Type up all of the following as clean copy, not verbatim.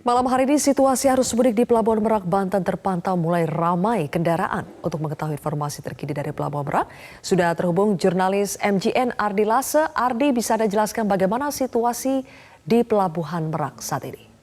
Malam hari ini situasi arus mudik di Pelabuhan Merak, Banten terpantau mulai ramai kendaraan. Untuk mengetahui informasi terkini dari Pelabuhan Merak, sudah terhubung jurnalis MGN Ardi Lase. Ardi, bisa Anda jelaskan bagaimana situasi di Pelabuhan Merak saat ini?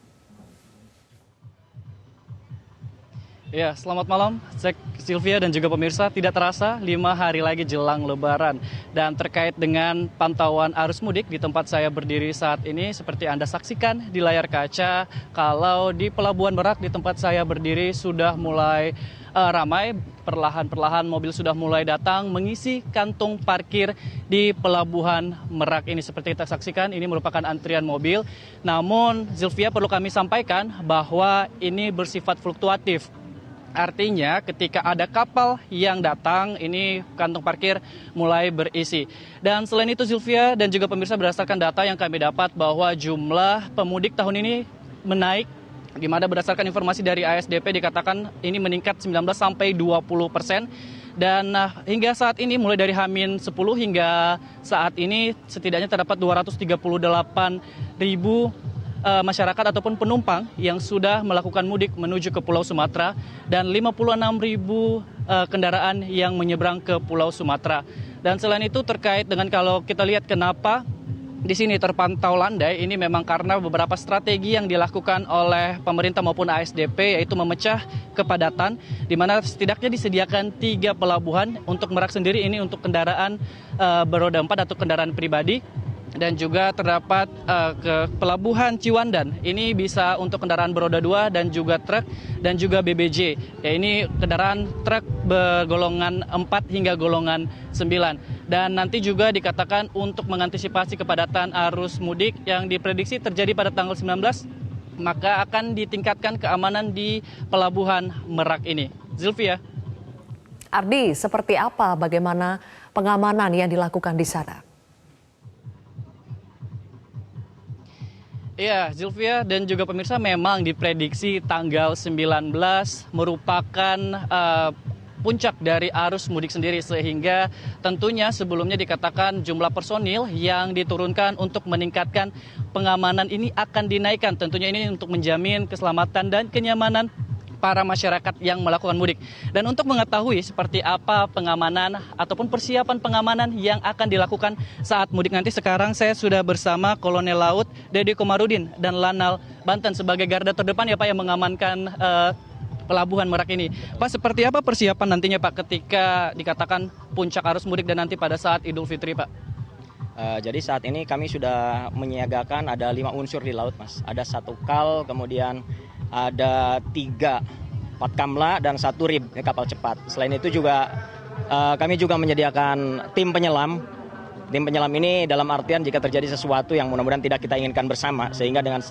Ya, selamat malam, Cek Sylvia dan juga pemirsa. Tidak terasa 5 hari lagi jelang Lebaran. Dan terkait dengan pantauan arus mudik di tempat saya berdiri saat ini, seperti Anda saksikan di layar kaca, kalau di Pelabuhan Merak di tempat saya berdiri sudah mulai ramai. Perlahan-perlahan mobil sudah mulai datang mengisi kantung parkir di Pelabuhan Merak ini. Seperti kita saksikan, ini merupakan antrian mobil. Namun, Sylvia, perlu kami sampaikan bahwa ini bersifat fluktuatif. Artinya ketika ada kapal yang datang, ini kantong parkir mulai berisi. Dan selain itu Sylvia dan juga pemirsa, berdasarkan data yang kami dapat bahwa jumlah pemudik tahun ini menaik, di mana berdasarkan informasi dari ASDP dikatakan ini meningkat 19 sampai 20%. Dan hingga saat ini mulai dari H-10 hingga saat ini setidaknya terdapat 238.000 masyarakat ataupun penumpang yang sudah melakukan mudik menuju ke Pulau Sumatera dan 56.000 kendaraan yang menyeberang ke Pulau Sumatera. Dan selain itu terkait dengan kalau kita lihat kenapa di sini terpantau landai, ini memang karena beberapa strategi yang dilakukan oleh pemerintah maupun ASDP, yaitu memecah kepadatan, di mana setidaknya disediakan 3 pelabuhan untuk Merak sendiri ini untuk kendaraan beroda 4 atau kendaraan pribadi. Dan juga terdapat ke Pelabuhan Ciwandan, ini bisa untuk kendaraan beroda 2 dan juga truk dan juga BBJ. Ya, ini kendaraan truk bergolongan 4 hingga golongan 9. Dan nanti juga dikatakan untuk mengantisipasi kepadatan arus mudik yang diprediksi terjadi pada tanggal 19, maka akan ditingkatkan keamanan di Pelabuhan Merak ini. Zilvia. Ardi, seperti apa bagaimana pengamanan yang dilakukan di sana? Iya, Zilvia dan juga pemirsa, memang diprediksi tanggal 19 merupakan puncak dari arus mudik sendiri, sehingga tentunya sebelumnya dikatakan jumlah personil yang diturunkan untuk meningkatkan pengamanan ini akan dinaikkan. Tentunya ini untuk menjamin keselamatan dan kenyamanan para masyarakat yang melakukan mudik. Dan untuk mengetahui seperti apa pengamanan ataupun persiapan pengamanan yang akan dilakukan saat mudik nanti, sekarang saya sudah bersama Kolonel Laut Dede Komarudin dan Lanal Banten sebagai garda terdepan ya Pak yang mengamankan Pelabuhan Merak ini. Pak, seperti apa persiapan nantinya Pak ketika dikatakan puncak arus mudik dan nanti pada saat Idul Fitri Pak? Jadi saat ini kami sudah menyiagakan ada 5 unsur di laut Mas. Ada 1 kal, kemudian ada 3 patkamla dan 1 rib, kapal cepat. Selain itu juga kami juga menyediakan tim penyelam. Tim penyelam ini dalam artian jika terjadi sesuatu yang mudah-mudahan tidak kita inginkan bersama, sehingga dengan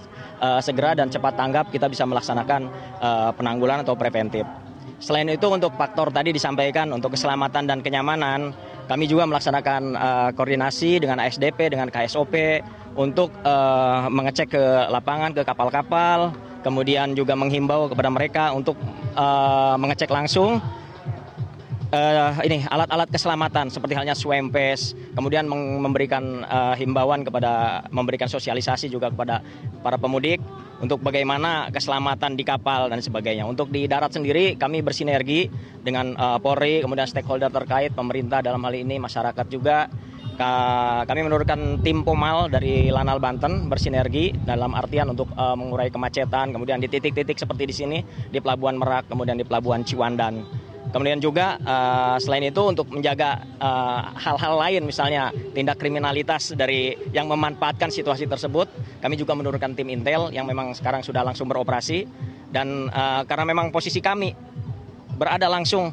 segera dan cepat tanggap kita bisa melaksanakan penanggulangan atau preventif. Selain itu untuk faktor tadi disampaikan untuk keselamatan dan kenyamanan, kami juga melaksanakan koordinasi dengan ASDP, dengan KSOP untuk mengecek ke lapangan, ke kapal-kapal, kemudian juga menghimbau kepada mereka untuk mengecek langsung alat-alat keselamatan seperti halnya swempes, kemudian memberikan himbauan memberikan sosialisasi juga kepada para pemudik untuk bagaimana keselamatan di kapal dan sebagainya. Untuk di darat sendiri kami bersinergi dengan Polri, kemudian stakeholder terkait, pemerintah dalam hal ini, masyarakat juga. Kami menurunkan tim Pomal dari Lanal Banten bersinergi dalam artian untuk mengurai kemacetan, kemudian di titik-titik seperti di sini, di Pelabuhan Merak, kemudian di Pelabuhan Ciwandan. Kemudian juga selain itu untuk menjaga hal-hal lain, misalnya tindak kriminalitas dari yang memanfaatkan situasi tersebut, kami juga menurunkan tim intel yang memang sekarang sudah langsung beroperasi. Dan karena memang posisi kami berada langsung,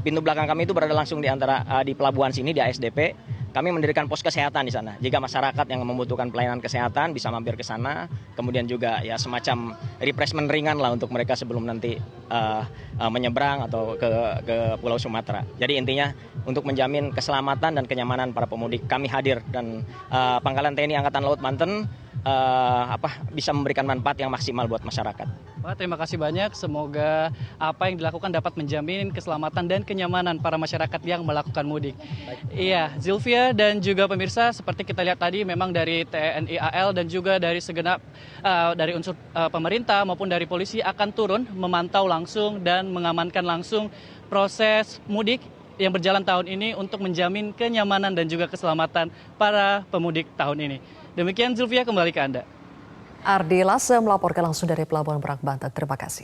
pintu belakang kami itu berada langsung di pelabuhan sini, di ASDP. Kami mendirikan pos kesehatan di sana. Jika masyarakat yang membutuhkan pelayanan kesehatan bisa mampir ke sana. Kemudian juga ya semacam refreshment ringan lah untuk mereka sebelum nanti menyeberang atau ke Pulau Sumatera. Jadi intinya untuk menjamin keselamatan dan kenyamanan para pemudik, kami hadir, dan Pangkalan TNI Angkatan Laut Banten bisa memberikan manfaat yang maksimal buat masyarakat. Pak, terima kasih banyak. Semoga apa yang dilakukan dapat menjamin keselamatan dan kenyamanan para masyarakat yang melakukan mudik. Iya, Zilvia dan juga pemirsa, seperti kita lihat tadi memang dari TNI AL dan juga dari segenap dari unsur pemerintah maupun dari polisi akan turun memantau langsung dan mengamankan langsung proses mudik yang berjalan tahun ini untuk menjamin kenyamanan dan juga keselamatan para pemudik tahun ini. Demikian Zilvia, kembali ke Anda. Ardi Lase melaporkan langsung dari Pelabuhan Merak, Banten. Terima kasih.